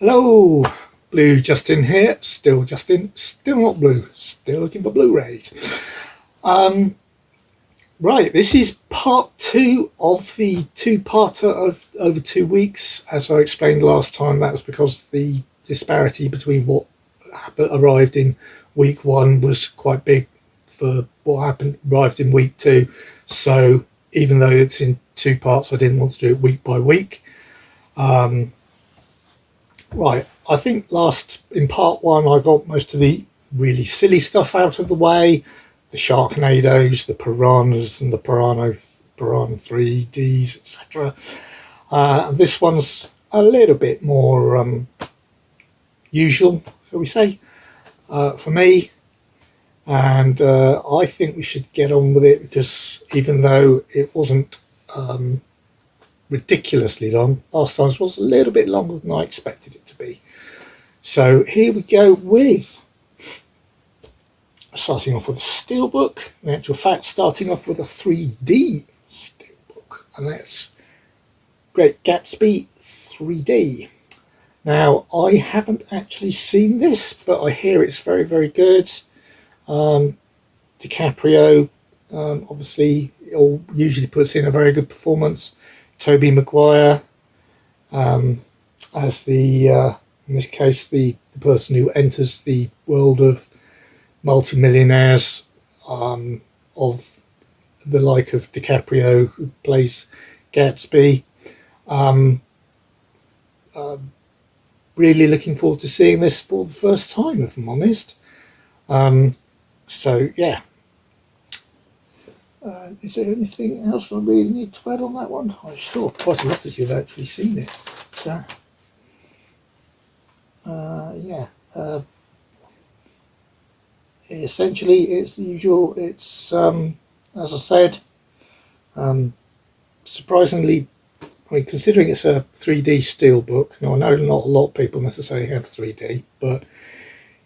Hello, Blue Justin here, still Justin, still not blue, still looking for Blu-rays. Right, this is part 2 of the two-parter of over 2 weeks. As I explained last time, that was because the disparity between what arrived in week 1 was quite big for what arrived in week 2. So even though it's in 2 parts, I didn't want to do it week by week. Right, I think in part 1 I got most of the really silly stuff out of the way. The Sharknadoes, the Piranhas and the Piranha 3Ds, etc. And this one's a little bit more usual, shall we say, for me. And I think we should get on with it, because even though it wasn't ridiculously long, last time's was a little bit longer than I expected it to be. So here we go with starting off with a steelbook. In actual fact, starting off with a 3D steelbook, and that's Great Gatsby 3D. Now, I haven't actually seen this, but I hear it's very, very good. DiCaprio obviously usually puts in a very good performance. Tobey Maguire as the in this case the person who enters the world of multimillionaires, of the like of DiCaprio, who plays Gatsby. Really looking forward to seeing this for the first time, if I'm honest. So yeah. Is there anything else I really need to add on that one? I'm sure quite a lot of you have actually seen it. So, yeah. Essentially, it's the usual. It's, as I said, surprisingly, I mean, considering it's a 3D steelbook. Now, I know not a lot of people necessarily have 3D, but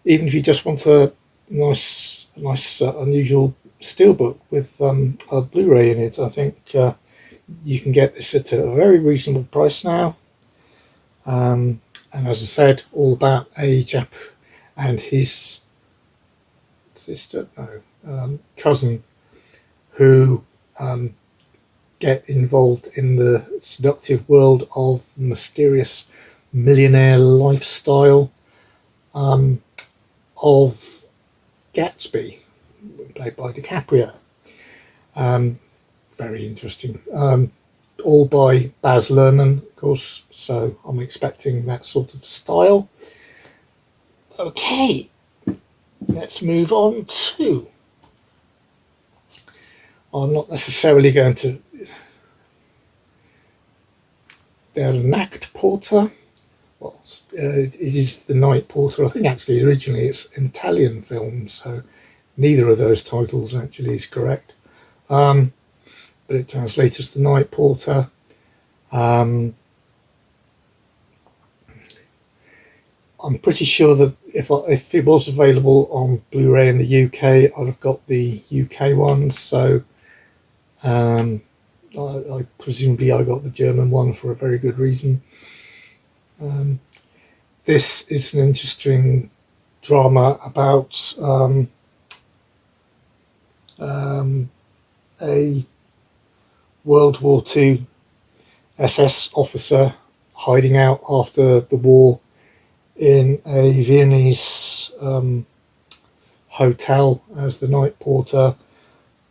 even if you just want a nice, unusual steelbook with a Blu-ray in it, I think you can get this at a very reasonable price now. And as I said, all about a chap and his sister, cousin, who get involved in the seductive world of mysterious millionaire lifestyle of Gatsby, played by DiCaprio. Very interesting. All by Baz Luhrmann, of course, so I'm expecting that sort of style. Okay, let's move on to... I'm not necessarily going to... They're an act porter. Well, it is the Night Porter. I think actually originally it's an Italian film, so neither of those titles actually is correct. But it translates as the Night Porter. I'm pretty sure that if it was available on Blu-ray in the UK, I'd have got the UK one. So I presumably I got the German one for a very good reason. This is an interesting drama about a World War II SS officer hiding out after the war in a Viennese hotel as the night porter,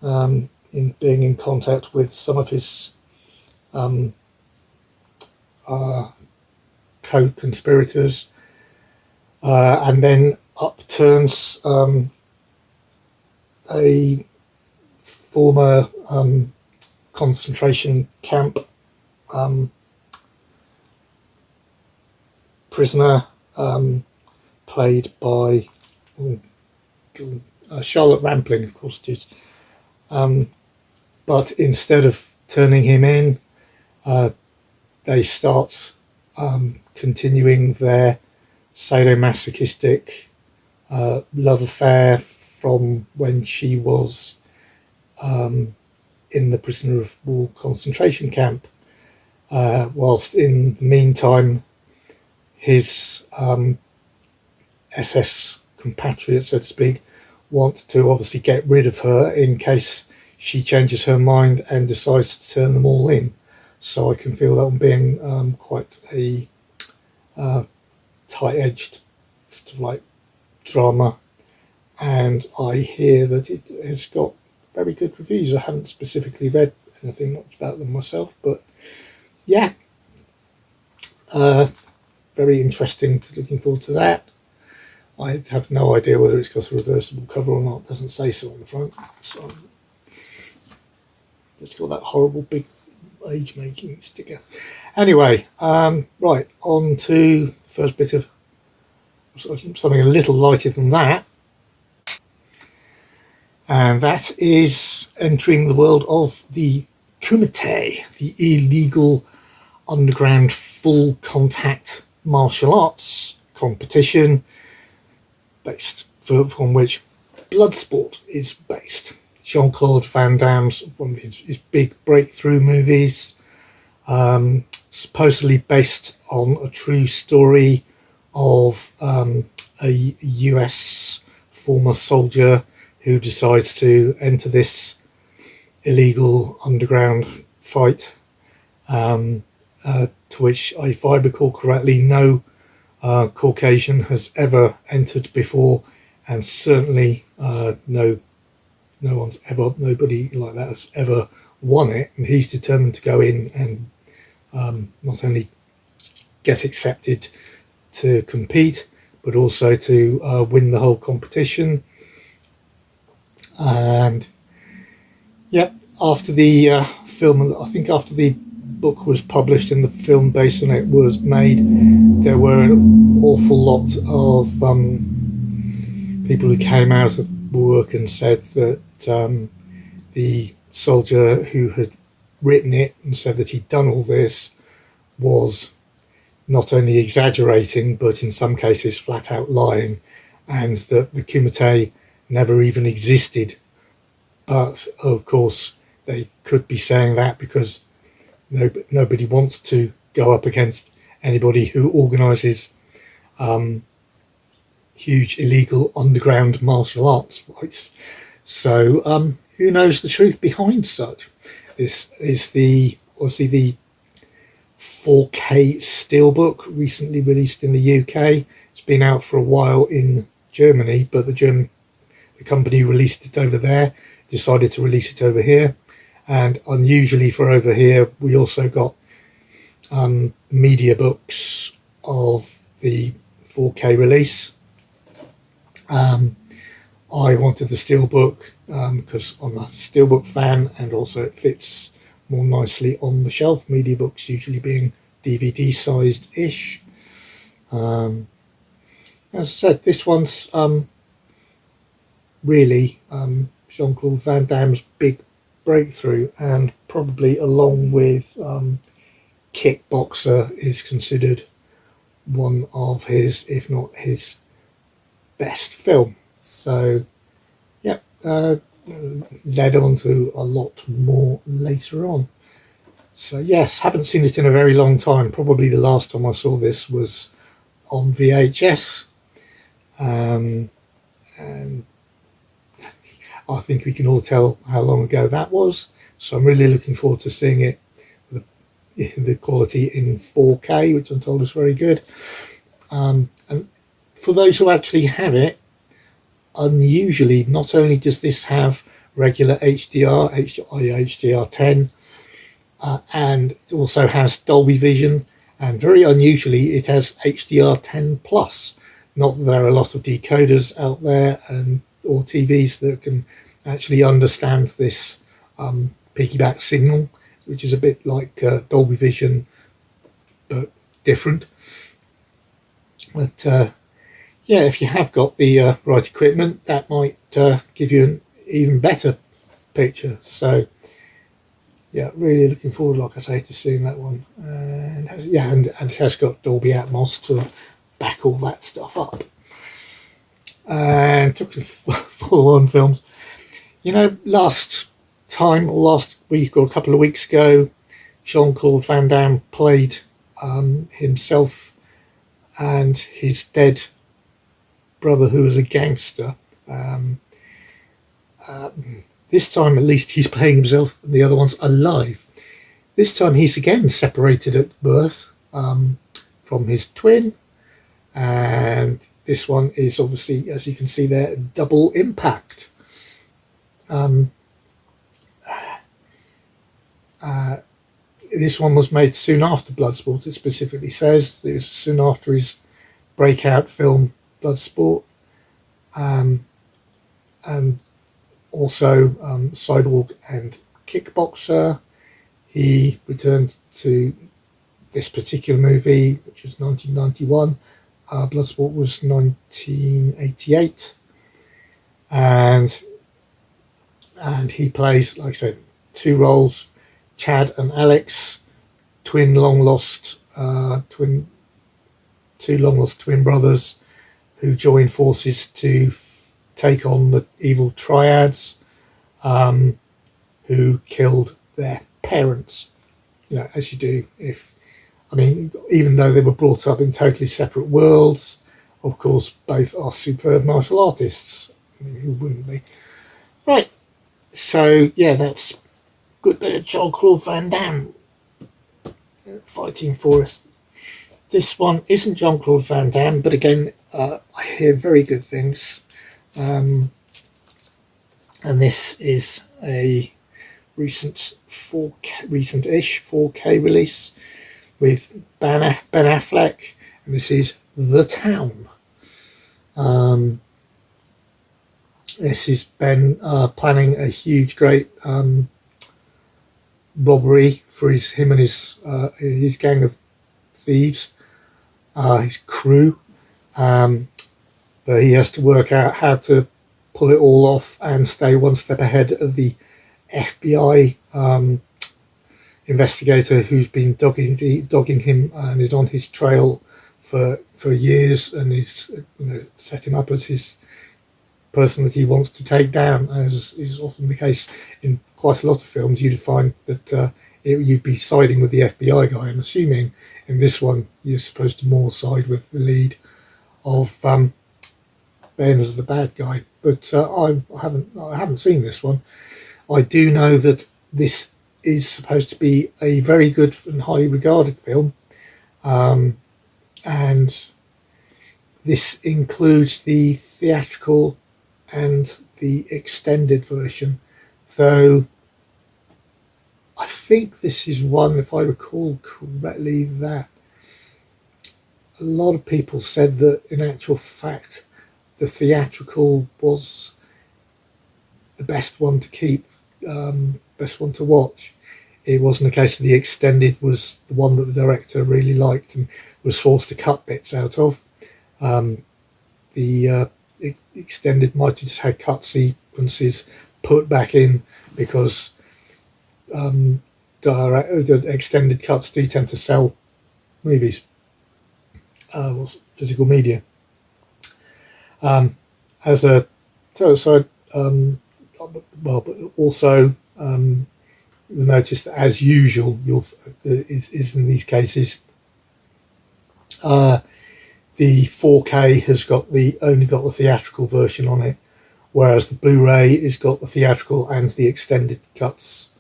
in being in contact with some of his co-conspirators, and then upturns a former concentration camp prisoner, played by Charlotte Rampling, of course it is. But instead of turning him in, they start continuing their sadomasochistic love affair from when she was in the prisoner of war concentration camp, whilst in the meantime his SS compatriot, so to speak, want to obviously get rid of her in case she changes her mind and decides to turn them all in. So I can feel that one being quite a tight-edged sort of like drama, and I hear that it has got very good reviews. I haven't specifically read anything much about them myself, but yeah, very interesting. Looking forward to that. I have no idea whether it's got a reversible cover or not. It doesn't say so on the front. So it's got that horrible big age making sticker. Anyway, right, on to the first bit of something a little lighter than that, and that is entering the world of the Kumite, the illegal underground full contact martial arts competition based from which Bloodsport is based. Jean-Claude Van Damme's one of his big breakthrough movies, supposedly based on a true story of a US former soldier who decides to enter this illegal underground fight, to which, if I recall correctly, no Caucasian has ever entered before, and certainly nobody like that has ever won it. And he's determined to go in and not only get accepted to compete, but also to win the whole competition. And yep, after the film, I think after the book was published and the film based on it was made, there were an awful lot of people who came out of work and said that the soldier who had written it and said that he'd done all this was not only exaggerating, but in some cases flat out lying, and that the Kumite never even existed. But of course they could be saying that because nobody wants to go up against anybody who organises huge illegal underground martial arts fights. So who knows the truth behind such? This is obviously the 4K steelbook recently released in the UK. It's been out for a while in Germany, but the company released it over there, decided to release it over here. And unusually for over here, we also got media books of the 4K release. I wanted the steelbook because I'm a steelbook fan, and also it fits more nicely on the shelf, media books usually being DVD sized ish. As I said, this one's really Jean-Claude Van Damme's big breakthrough, and probably along with Kickboxer is considered one of his, if not his best film. So yeah, led on to a lot more later on. So yes, haven't seen it in a very long time. Probably the last time I saw this was on VHS, and I think we can all tell how long ago that was. So I'm really looking forward to seeing it, the quality in 4K, which I'm told is very good. And for those who actually have it, unusually, not only does this have regular HDR, HDR10, and it also has Dolby Vision, and very unusually it has HDR10 plus. Not that there are a lot of decoders out there or TVs that can actually understand this piggyback signal, which is a bit like Dolby Vision but different. But yeah, if you have got the right equipment, that might give you an even better picture. So yeah, really looking forward, like I say, to seeing that one. And it has got Dolby Atmos to back all that stuff up. And took to full-on films. You know, last week or a couple of weeks ago, Jean-Claude Van Damme played himself and his dead brother who was a gangster. This time at least he's playing himself and the other one's alive. This time he's again separated at birth from his twin, and this one is obviously, as you can see there, double impact. This one was made soon after Bloodsport. It specifically says it was soon after his breakout film Bloodsport, and also Sidewalk and Kickboxer. He returned to this particular movie, which was 1991. Bloodsport was 1988, and he plays, like I said, two roles: Chad and Alex, two long lost twin brothers who join forces to take on the evil triads, who killed their parents. As you do. Even though they were brought up in totally separate worlds, of course, both are superb martial artists. Who wouldn't be? Right. So, yeah, that's a good bit of Jean-Claude Van Damme fighting for us. This one isn't Jean-Claude Van Damme, but again, I hear very good things. And this is a recent-ish 4K release with Ben Affleck, and this is The Town. This is Ben planning a huge, great robbery for him and his gang of thieves, his crew, but he has to work out how to pull it all off and stay one step ahead of the FBI investigator who's been dogging him and is on his trail for years, and is set him up as his person that he wants to take down, as is often the case in quite a lot of films. You'd find that you'd be siding with the FBI guy. I'm assuming in this one you're supposed to more side with the lead of Ben as the bad guy, but I haven't seen this one. I do know that this is supposed to be a very good and highly regarded film, and this includes the theatrical and the extended version, though I think this is one, if I recall correctly, that a lot of people said that in actual fact the theatrical was the best one to keep, best one to watch. It wasn't a case of the extended was the one that the director really liked and was forced to cut bits out of. The extended might have just had cut sequences put back in because the extended cuts do tend to sell movies, physical media. As a side, but also you'll notice that, as usual, is in these cases, the 4K has only got the theatrical version on it, whereas the Blu-ray has got the theatrical and the extended cuts,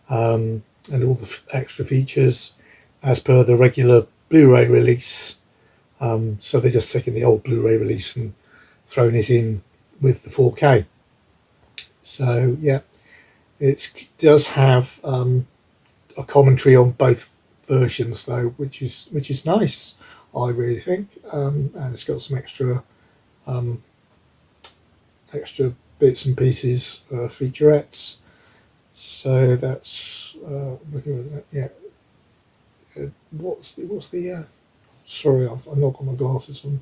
and all the extra features as per the regular Blu-ray release. So they're just taking the old Blu-ray release and throwing it in with the 4K. So yeah, it does have a commentary on both versions though, which is nice, I really think, and it's got some extra bits and pieces, featurettes. So that's looking at that. Yeah. What's the? Sorry, I've not got my glasses on.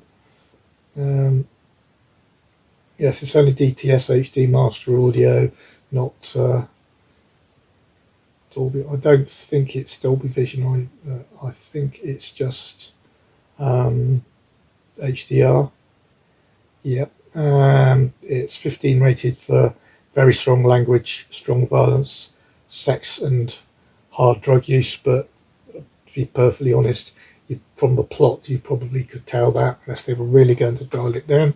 Yes, it's only DTS HD master audio, not Dolby. I don't think it's Dolby Vision. I think it's just HDR. Yep. It's 15 rated for very strong language, strong violence, sex and hard drug use, but to be perfectly honest, from the plot you probably could tell that, unless they were really going to dial it down.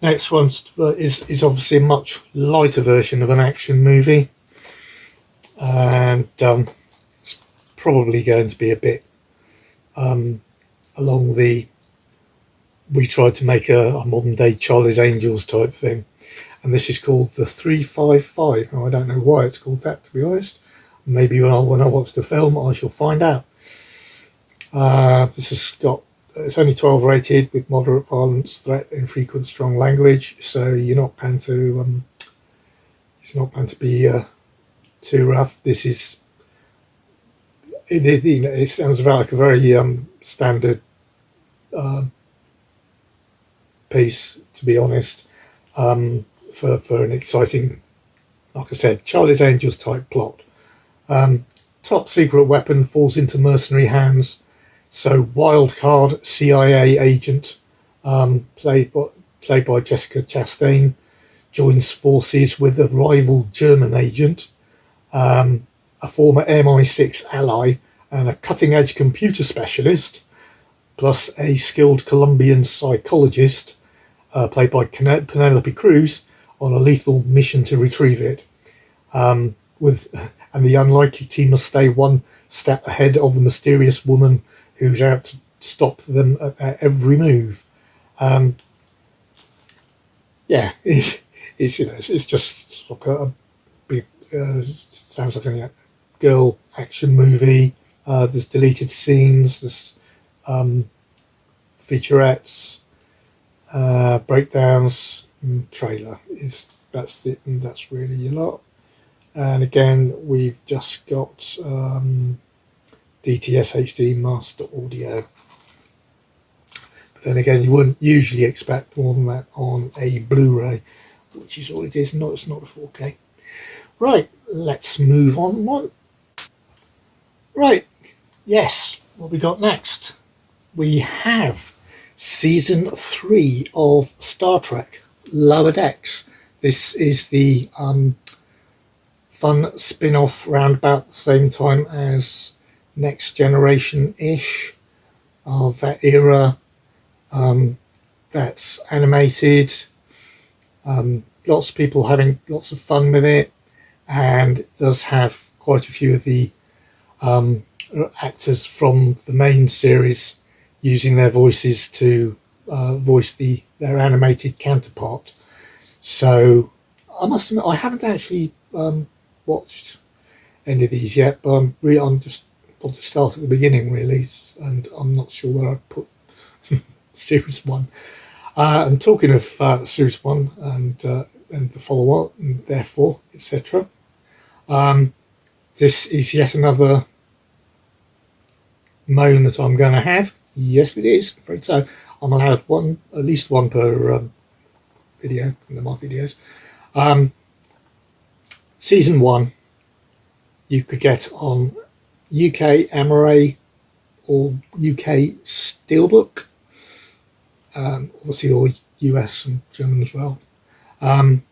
Next one is obviously a much lighter version of an action movie, and it's probably going to be a bit along the we tried to make a modern day Charlie's Angels type thing, and this is called the 355. Now, I don't know why it's called that, to be honest. Maybe when I watch the film I shall find out. This has got, it's only 12 rated with moderate violence, threat, infrequent, strong language. So you're not going to it's not going to be too rough. This is it sounds like a very standard piece, to be honest, for an exciting, like I said, Charlie's Angels type plot. Top secret weapon falls into mercenary hands. So wildcard CIA agent, played by Jessica Chastain, joins forces with a rival German agent, a former MI6 ally, and a cutting-edge computer specialist, plus a skilled Colombian psychologist, played by Penelope Cruz, on a lethal mission to retrieve it. And the unlikely team must stay one step ahead of the mysterious woman who's out to stop them at their every move. Yeah, it's just like a big, sounds like a girl action movie. There's deleted scenes, there's featurettes, breakdowns, trailer. That's really a lot. And again, we've just got DTS HD master audio. But then again, you wouldn't usually expect more than that on a Blu-ray, which is all it is. No, it's not a 4K. Right, let's move on. Right, yes, what we got next? We have season 3 of Star Trek Lower Decks. This is the fun spin-off round about the same time as Next Generation-ish, of that era. That's animated. Lots of people having lots of fun with it, and it does have quite a few of the actors from the main series using their voices to voice their animated counterpart. So I must admit, I haven't actually watched any of these yet, but I'm just want to start at the beginning really, and I'm not sure where I've put series 1. And talking of series 1 and the follow-up, and therefore, etc. This is yet another moan that I'm going to have. Yes, it is. I'm afraid so. I'm allowed at least one per video in my videos. Season 1 you could get on UK Amaray or UK Steelbook, obviously, or US and German as well. And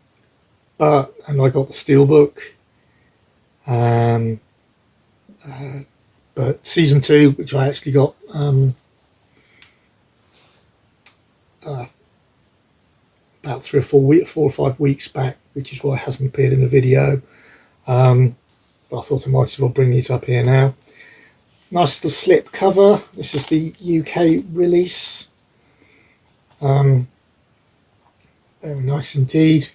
I got the Steelbook. But season 2, which I actually got about 4 or 5 weeks back, which is why it hasn't appeared in the video. But I thought I might as well bring it up here now. Nice little slip cover. This is the UK release. Very nice indeed.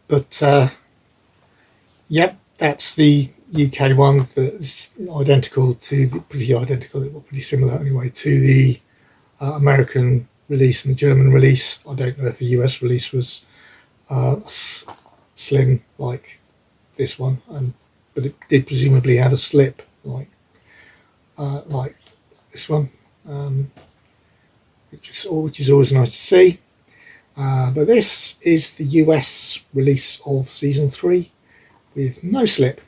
But yep, that's the UK one. That's identical to pretty similar anyway to the American release and the German release. I don't know if the US release was slim like this one, but it did presumably have a slip like this one, which is always nice to see. But this is the US release of season 3 with no slip.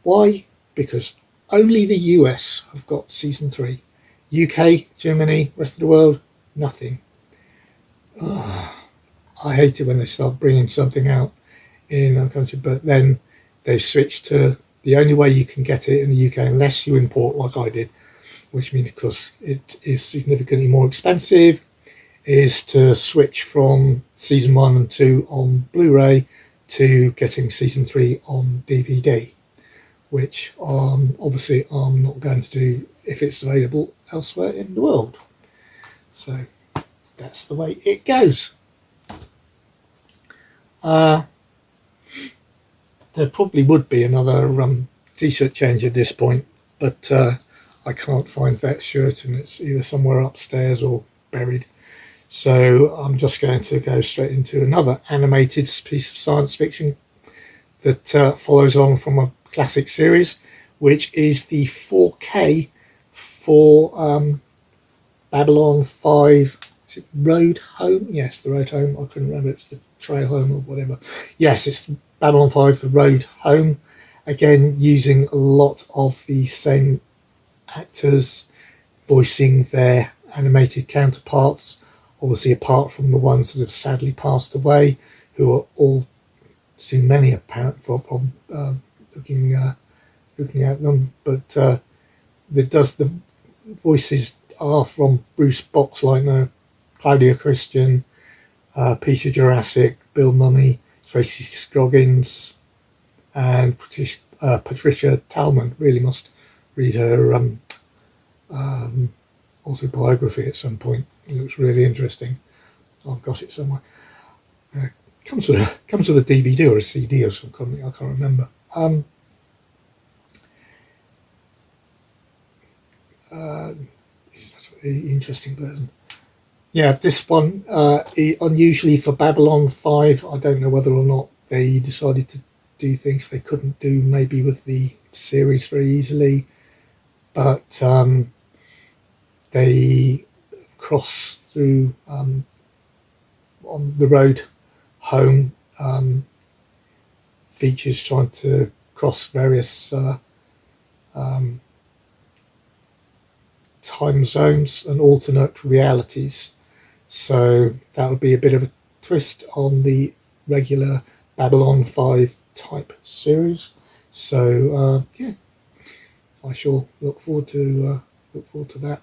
Why? Because only the US have got season 3. UK, Germany, rest of the world, nothing. I hate it when they start bringing something out in our country, but then they've switched to the only way you can get it in the UK, unless you import like I did, which means because it is significantly more expensive, is to switch from season 1 and 2 on Blu-ray to getting season 3 on DVD, which obviously I'm not going to do if it's available elsewhere in the world. So that's the way it goes. There probably would be another t-shirt change at this point, but I can't find that shirt, and it's either somewhere upstairs or buried. So I'm just going to go straight into another animated piece of science fiction that follows on from a classic series, which is the 4K for Babylon 5. Is it Road Home? Yes, the Road Home. I couldn't remember. It's the Trail Home or whatever. Yes, it's Babylon 5, the Road Home. Again, using a lot of the same actors voicing their animated counterparts, obviously apart from the ones that have sadly passed away, who are all too many apparent from looking at them. But the voices are from Bruce Boxleitner, Claudia Christian, Peter Jurassic, Bill Mummy, Tracy Scroggins, and Patricia Talman. Really must read her autobiography at some point. It looks really interesting. I've got it somewhere. Comes with a DVD or a CD or something. I can't remember. He's such an interesting person. Yeah, this one, unusually for Babylon 5, I don't know whether or not they decided to do things they couldn't do maybe with the series very easily, but they cross through on the road home, features trying to cross various time zones and alternate realities. So that would be a bit of a twist on the regular Babylon 5 type series. So yeah, I shall look forward to that,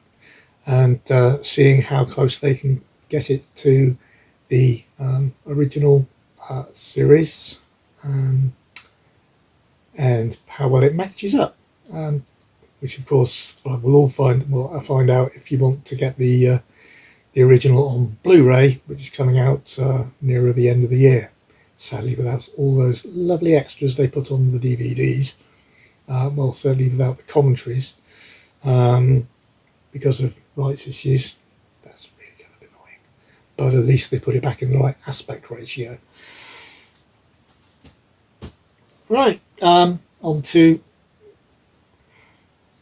and seeing how close they can get it to the original series, and how well it matches up. Which of course we'll all find out if you want to get the original on Blu-ray, which is coming out nearer the end of the year. Sadly, without all those lovely extras they put on the DVDs. Well, certainly without the commentaries, because of rights issues. That's really kind of annoying. But at least they put it back in the right aspect ratio. Right, on to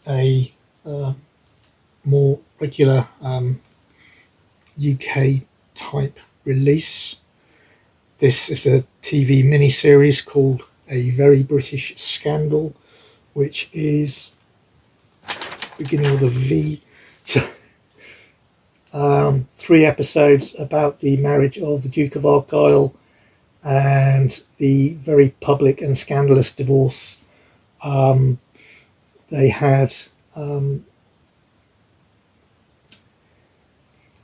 a more regular UK type release. This is a TV miniseries called A Very British Scandal, which is beginning with a V. 3 episodes about the marriage of the Duke of Argyll and the very public and scandalous divorce they had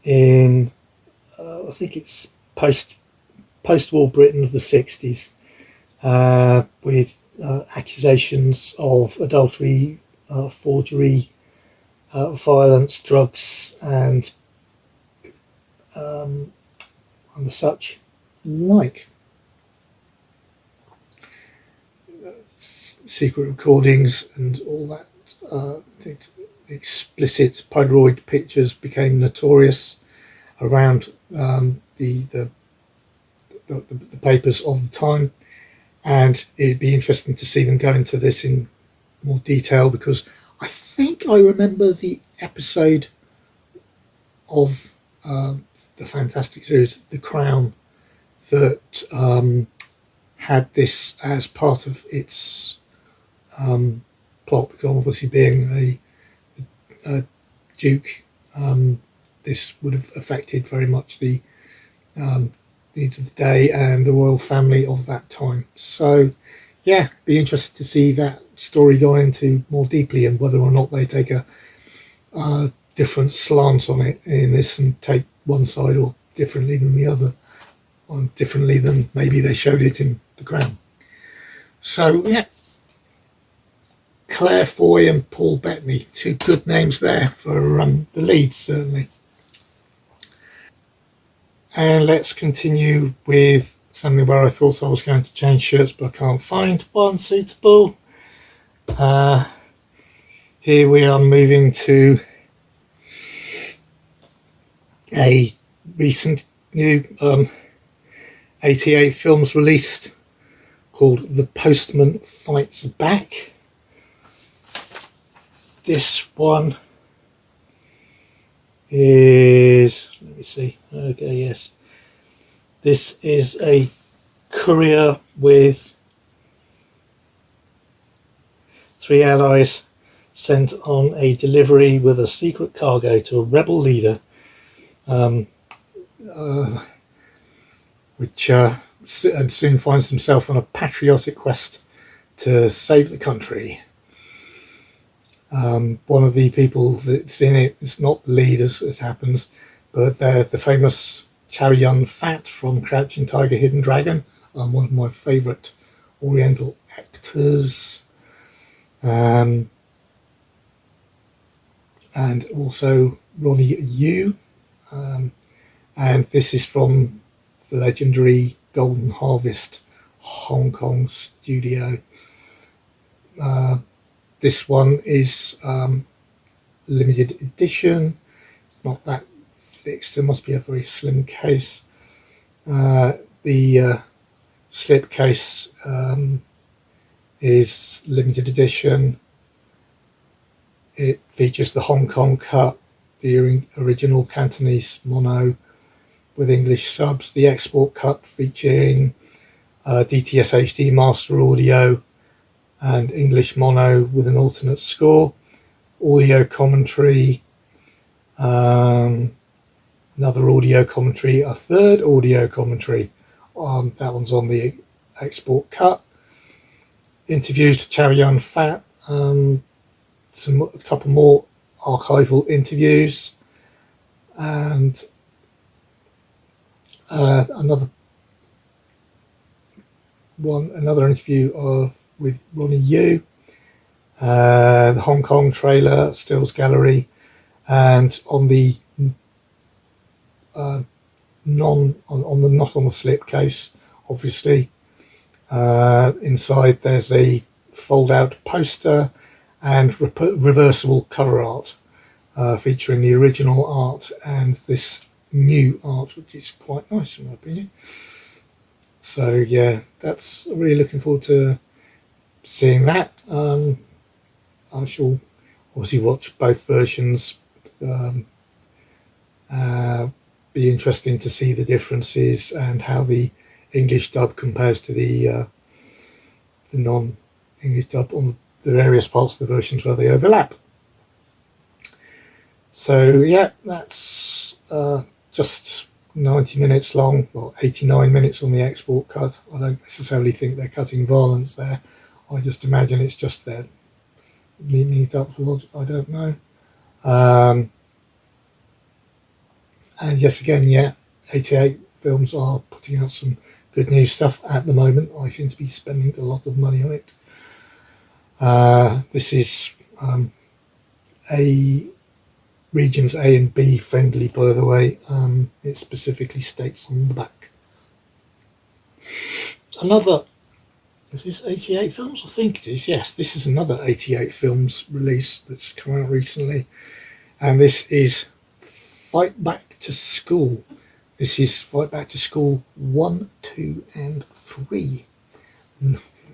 in I think it's post-war Britain of the 60s, with accusations of adultery, forgery, violence, drugs, and the such like. Secret recordings and all that explicit Polaroid pictures became notorious around the papers of the time, and it'd be interesting to see them go into this in more detail, because I think I remember the episode of the fantastic series The Crown that had this as part of its plot, because obviously being a duke, this would have affected very much the needs of the day and the royal family of that time. So yeah, be interested to see that story gone into more deeply, and whether or not they take a different slant on it in this and take one side or differently than the other, or differently than maybe they showed it in The Crown. So yeah, Claire Foy and Paul Bettany, two good names there for the leads, certainly. And let's continue with something where I thought I was going to change shirts, but I can't find one suitable. Here we are moving to a recent new 88 films released called The Postman Fights Back. This one is, let me see, okay, yes. This is a courier with 3 allies sent on a delivery with a secret cargo to a rebel leader, which soon finds himself on a patriotic quest to save the country. One of the people that's in it is not the lead, as it happens, but they're the famous Chow Yun-fat from Crouching Tiger, Hidden Dragon, one of my favourite Oriental actors. And also Ronnie Yu, and this is from the legendary Golden Harvest Hong Kong studio. This one is limited edition. It's not that thick, still must be a very slim case. The slip case is limited edition. It features the Hong Kong cut, the original Cantonese mono with English subs, the export cut featuring DTS HD master audio and English mono with an alternate score, audio commentary, another audio commentary, a third audio commentary. That one's on the export cut. Interviews to Chow Yun-fat, a couple more archival interviews, and another interview with Ronnie Yu, the Hong Kong trailer, stills gallery, and on the not on the slip case, obviously. Inside there's a fold-out poster and reversible cover art featuring the original art and this new art, which is quite nice in my opinion. So yeah, that's really looking forward to seeing that. I shall obviously watch both versions. Be interesting to see the differences and how the English dub compares to the non-English dub on the various parts of the versions where they overlap. So yeah, that's just 90 minutes long, well 89 minutes on the export cut. I don't necessarily think they're cutting violence there. I just imagine it's just they're neatening it up for logic. I don't know. And yes, again, yeah, 88 Films are putting out some good new stuff at the moment. I seem to be spending a lot of money on it. This is a regions A and B friendly, by the way. It specifically states on the back. Is this 88 Films? I think it is, yes. This is another 88 Films release that's come out recently. And this is Fight Back to School. This is Fight Back to School 1, 2 and 3.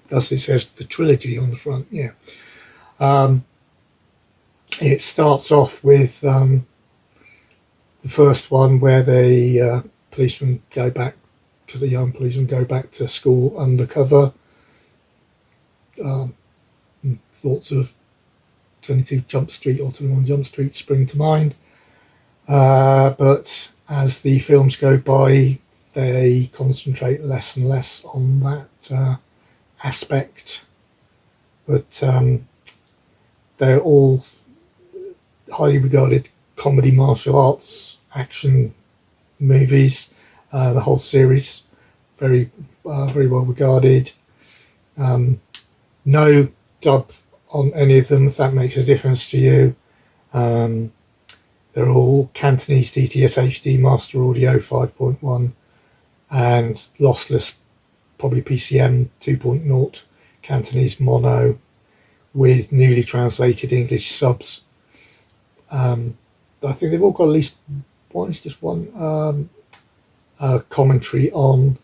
Thus it says the trilogy on the front, yeah. It starts off with the first one where the policemen go back, because the young policemen go back to school undercover. Thoughts of 22 Jump Street or 21 Jump Street spring to mind. But as the films go by, they concentrate less and less on that aspect but they're all highly regarded comedy, martial arts, action movies. The whole series, very well regarded. No dub on any of them, if that makes a difference to you. They're all Cantonese DTS HD Master Audio 5.1 and lossless, probably PCM 2.0 Cantonese mono with newly translated English subs. I think they've all got at least one commentary on,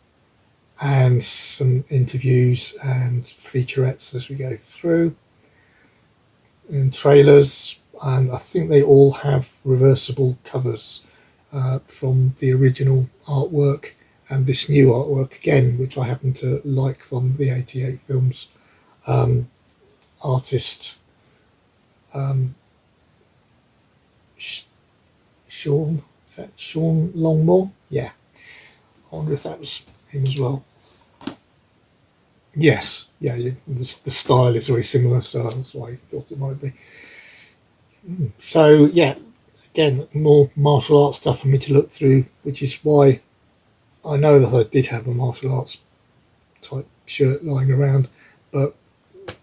and some interviews and featurettes as we go through, and trailers, and I think they all have reversible covers from the original artwork and this new artwork again, which I happen to like, from the 88 films artist Sean, is that Sean Longmore? Yeah, I wonder if that was him as well. Yes, yeah, the style is very similar, so that's why I thought it might be. So yeah, again, more martial arts stuff for me to look through, which is why I know that I did have a martial arts type shirt lying around, but it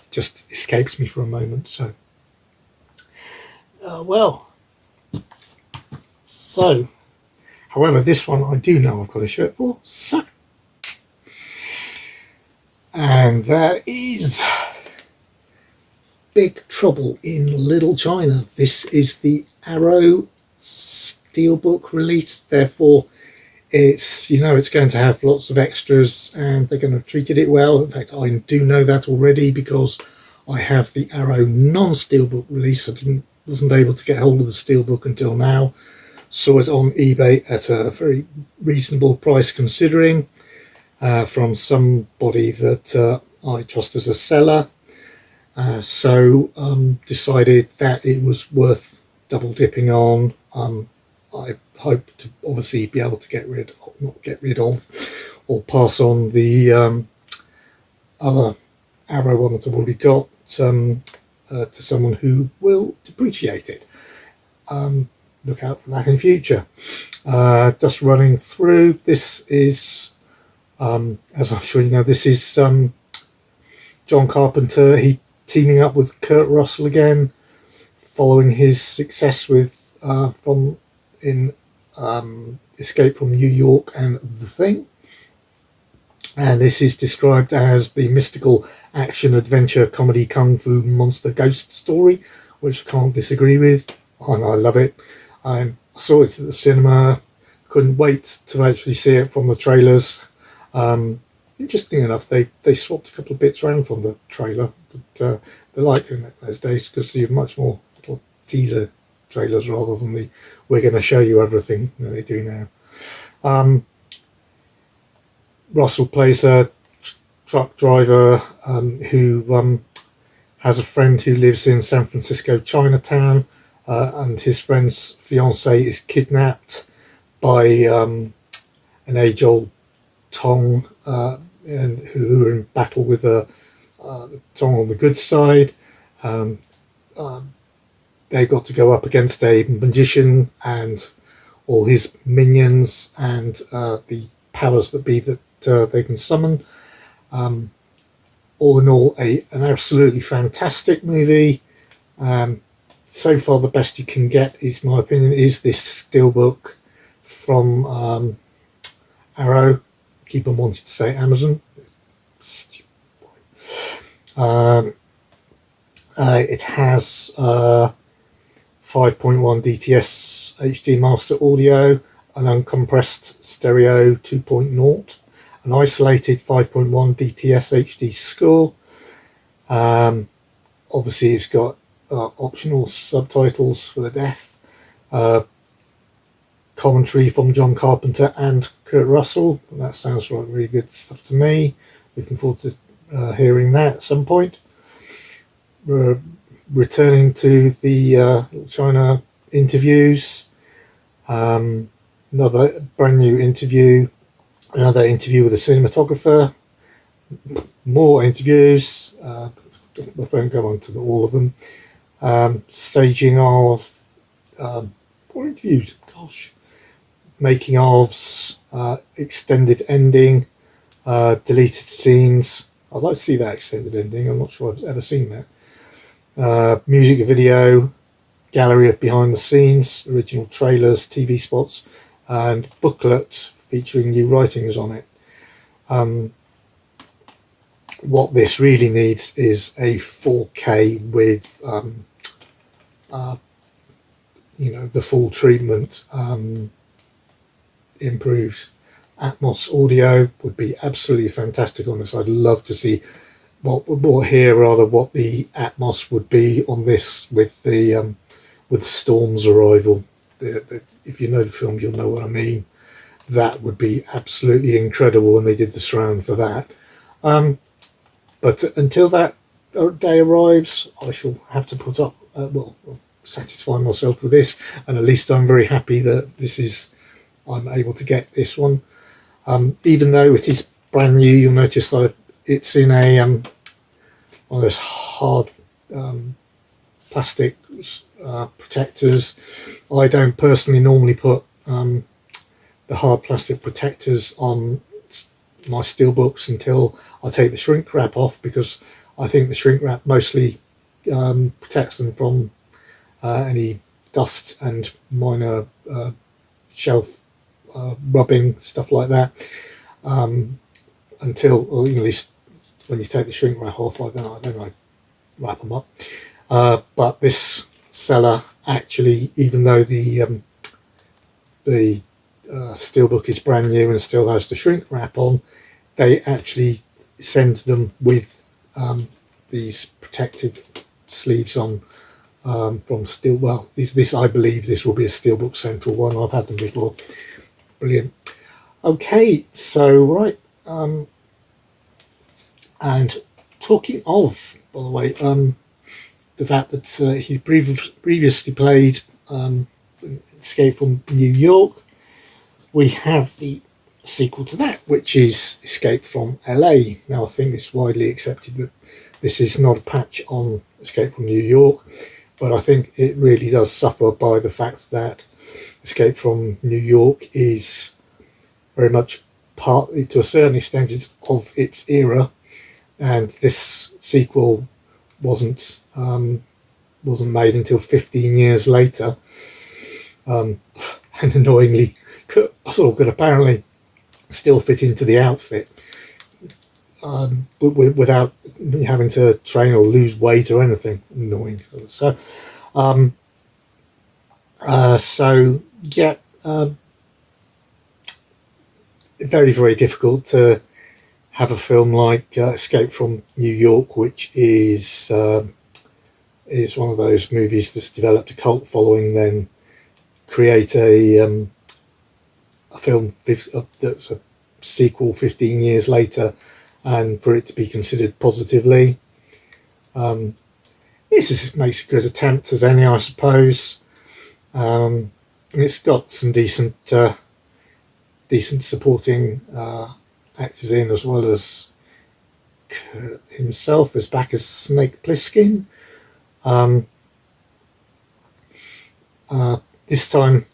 just escaped me for a moment. So, however, this one I do know I've got a shirt for, so, and that is Big Trouble in Little China. This is the Arrow Steelbook release, therefore it's, it's going to have lots of extras, and they're going to have treated it well. In fact, I do know that already because I have the Arrow non-steelbook release. I wasn't able to get hold of the steelbook until now. Saw it on eBay at a very reasonable price considering, from somebody that I trust as a seller. So decided that it was worth double dipping on. I hope to obviously be able to not get rid of, or pass on the other Arrow one that I've already got to someone who will depreciate it. Look out for that in future. Just running through, this is, as I'm sure you know, this is John Carpenter. He teaming up with Kurt Russell again, following his success with Escape from New York and The Thing. And this is described as the mystical action adventure comedy kung fu monster ghost story, which I can't disagree with, and I love it. I saw it at the cinema, couldn't wait to actually see it from the trailers. Interesting enough, they swapped a couple of bits around from the trailer. But, they like doing that those days, because you have much more little teaser trailers rather than the "we're going to show you everything" that they do now. Russell plays a truck driver who has a friend who lives in San Francisco Chinatown, and his friend's fiance is kidnapped by an age-old Tong, and who are in battle with a Tong on the good side. They've got to go up against a magician and all his minions, and the powers that be that they can summon. All in all, an absolutely fantastic movie. So far, the best you can get, is my opinion, is this steelbook from Arrow. Keep on wanting to say Amazon. It has 5.1 DTS HD Master Audio, an uncompressed stereo 2.0, an isolated 5.1 DTS HD score. Obviously, it's got optional subtitles for the deaf. Commentary from John Carpenter and Kurt Russell. That sounds like really good stuff to me. Looking forward to hearing that at some point. We're returning to the China interviews. Another brand new interview. Another interview with a cinematographer. more interviews. I won't go on to all of them. Staging of more interviews. Gosh, making ofs, extended ending, deleted scenes. I'd like to see that extended ending. I'm not sure I've ever seen that. Music video, gallery of behind the scenes, original trailers, TV spots, and booklets featuring new writings on it. What this really needs is a 4K with the full treatment. Improved Atmos audio would be absolutely fantastic on this. I'd love to see what the Atmos would be on this with the with Storm's arrival. If you know the film, you'll know what I mean. That would be absolutely incredible when they did the surround for that. But until that day arrives, I shall have to put up, satisfy myself with this, and at least I'm very happy that I'm able to get this one. Even though it is brand new, you'll notice that it's in a one of those hard plastic protectors. I don't personally normally put the hard plastic protectors on my steelbooks until I take the shrink wrap off, because I think the shrink wrap mostly protects them from any dust and minor shelf rubbing, stuff like that, until, or at least when you take the shrink wrap off, then I wrap them up. But this seller actually, even though the steelbook is brand new and still has the shrink wrap on, they actually send them with these protective sleeves on from steel. Well, this I believe this will be a Steelbook Central one. I've had them before. Brilliant. Okay, so right, and talking of, by the way, the fact that he previously played Escape from New York, we have the sequel to that, which is Escape from LA. Now, I think it's widely accepted that this is not a patch on Escape from New York, but I think it really does suffer by the fact that Escape from New York is very much partly, to a certain extent, it's of its era, and this sequel wasn't made until 15 years later, and annoyingly could apparently still fit into the outfit, without having to train or lose weight or anything. Annoying. So yeah, very, very difficult to have a film like Escape from New York, which is one of those movies that's developed a cult following, then create a film that's a sequel 15 years later, and for it to be considered positively. This makes a good attempt as any, I suppose. It's got some decent supporting actors in, as well as Kurt himself is back as Snake Plissken. This time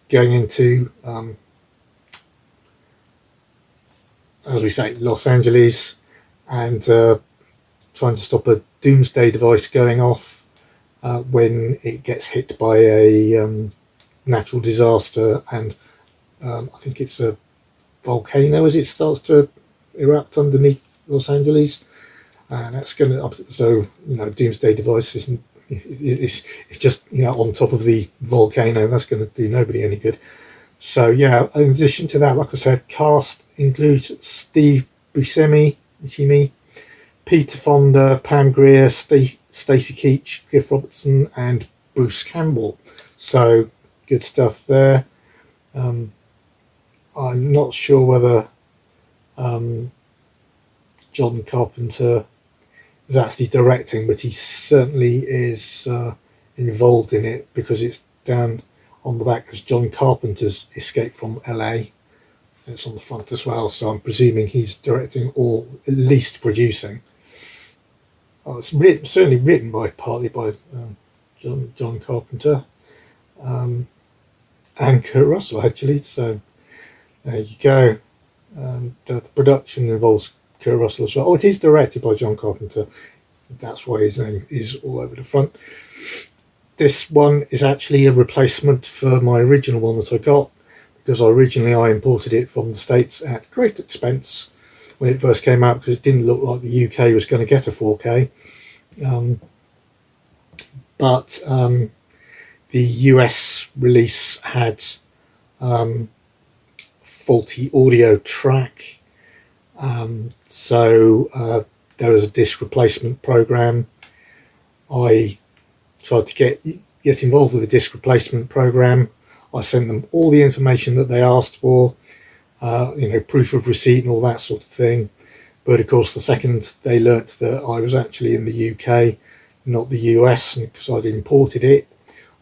going into, as we say, Los Angeles, and trying to stop a doomsday device going off when it gets hit by a natural disaster, and I think it's a volcano as it starts to erupt underneath Los Angeles, and that's going to, so doomsday device isn't, it's just on top of the volcano. That's going to do nobody any good. So yeah, in addition to that, like I said, cast includes Steve Buscemi, Peter Fonda, Pam Grier, Stacey Keach, Cliff Robertson, and Bruce Campbell. So good stuff there. I'm not sure whether John Carpenter is actually directing, but he certainly is involved in it, because it's down on the back as John Carpenter's Escape from LA. It's on the front as well, so I'm presuming he's directing or at least producing. Oh, it's certainly written partly by John Carpenter and Kurt Russell, actually. So there you go. And the production involves Kurt Russell as well. Oh, it is directed by John Carpenter. That's why his name is all over the front. This one is actually a replacement for my original one that I got, because originally I imported it from the States at great expense when it first came out, because it didn't look like the UK was going to get a 4K. But the US release had faulty audio track, so there was a disc replacement program. I tried to get involved with the disc replacement program. I sent them all the information that they asked for, proof of receipt and all that sort of thing. But of course, the second they learnt that I was actually in the UK, not the US, because I'd imported it,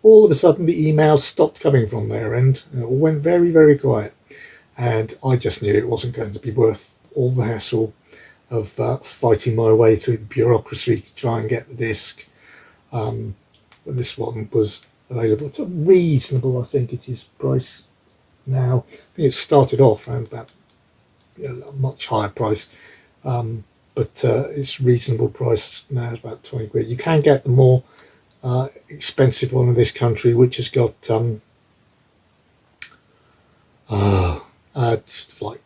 all of a sudden the emails stopped coming from their end. It all went very, very quiet. And I just knew it wasn't going to be worth all the hassle of fighting my way through the bureaucracy to try and get the disc. But this one was available. It's a reasonable, I think it is, price now. I think it started off around about a much higher price, but it's reasonable price now. It's about 20 quid. You can get the more expensive one in this country, which has got like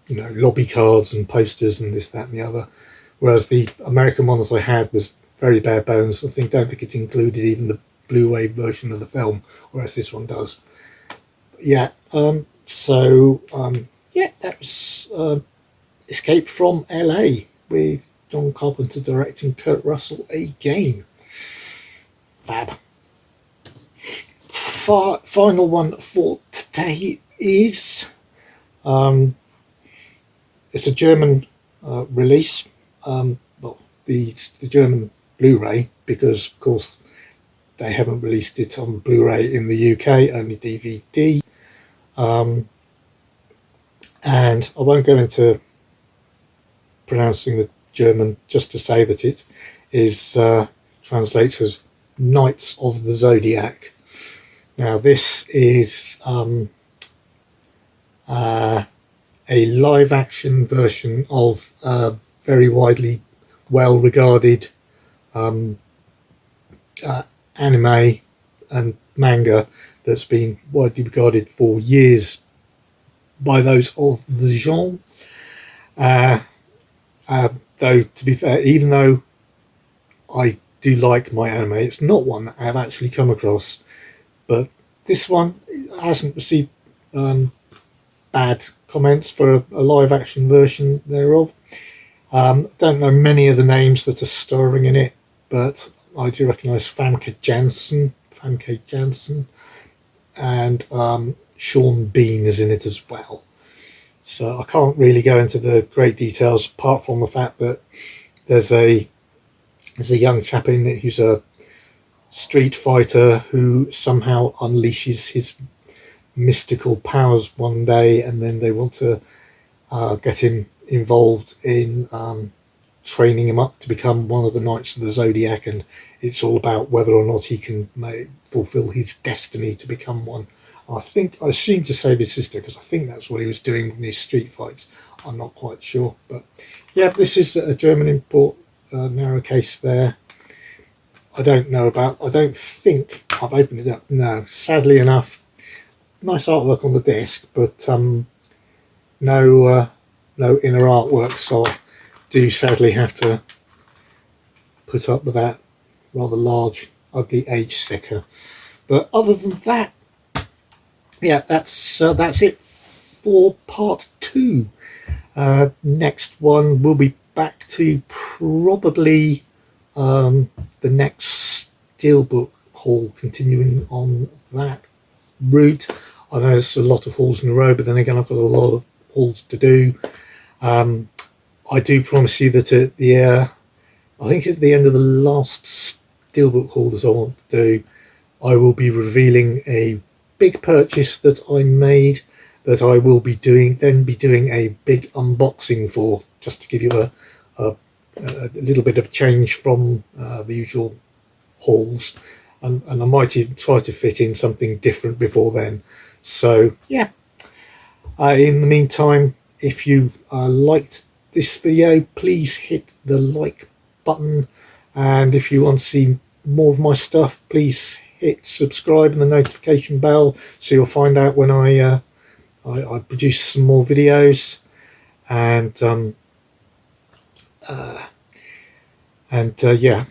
lobby cards and posters and this, that, and the other. Whereas the American one that I had was very bare bones. Don't think it included even the Blu-ray version of the film, whereas this one does. Yeah. That was Escape from LA with John Carpenter directing, Kurt Russell again. Fab. Final one for today is it's a German release. The German Blu-ray, because of course they haven't released it on Blu-ray in the UK, only DVD. And I won't go into pronouncing the German, just to say that it is translates as Knights of the Zodiac. Now this is a live action version of very widely well regarded anime and manga that's been widely regarded for years by those of the genre. Though, to be fair, even though I do like my anime, it's not one that I have actually come across. But this one hasn't received bad comments for a live action version thereof. Don't know many of the names that are starring in it, but I do recognise Famke Janssen, and Sean Bean is in it as well. So I can't really go into the great details, apart from the fact that there's a young chap in it who's a street fighter who somehow unleashes his mystical powers one day, and then they want to get him involved in training him up to become one of the Knights of the Zodiac, and it's all about whether or not he can fulfill his destiny to become one. I assume to save his sister, because I think that's what he was doing in his street fights. I'm not quite sure, but yeah, this is a German import, narrow case there. I don't think I've opened it up. No, sadly enough, nice artwork on the disc, but no inner artwork, so I do sadly have to put up with that rather large, ugly age sticker. But other than that, yeah, that's it for part 2. Next one we'll be back to probably the next Steelbook haul, continuing on that route. I know there's a lot of hauls in a row, but then again I've got a lot of hauls to do. I do promise you that at the I think at the end of the last Steelbook haul that I want to do, I will be revealing a big purchase that I made that I will be doing a big unboxing for, just to give you a little bit of change from the usual hauls, and I might even try to fit in something different before then. So yeah, in the meantime, if you liked this video, please hit the like button, and if you want to see more of my stuff, please hit subscribe and the notification bell so you'll find out when I produce some more videos. And yeah,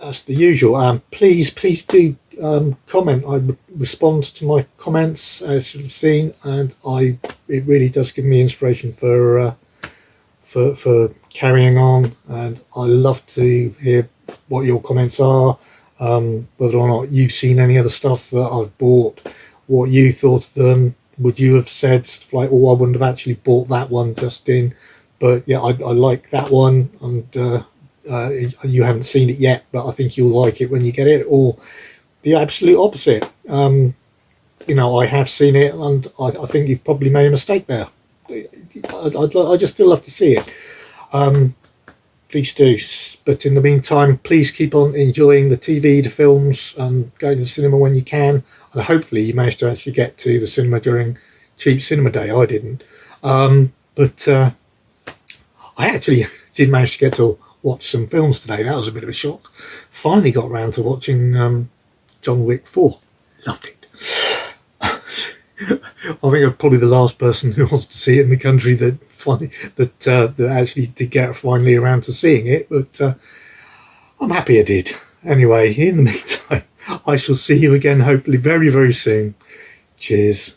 as the usual, please do comment. I respond to my comments, as you've seen, and it really does give me inspiration for carrying on. And I love to hear what your comments are, whether or not you've seen any other stuff that I've bought, what you thought of them. Would you have said like, oh, I wouldn't have actually bought that one, Justin, but yeah, I like that one, and you haven't seen it yet, but I think you'll like it when you get it. Or the absolute opposite, you know, I have seen it and I think you've probably made a mistake there. I'd just still love to see it. Please do. But in the meantime, please keep on enjoying the TV, the films, and going to the cinema when you can. And hopefully you managed to actually get to the cinema during cheap cinema day. I didn't. But I actually did manage to get to watch some films today. That was a bit of a shock. Finally got around to watching John Wick 4. Loved it. I think I'm probably the last person who wants to see it in the country that actually did get finally around to seeing it, but I'm happy I did. Anyway, in the meantime, I shall see you again hopefully very, very soon. Cheers.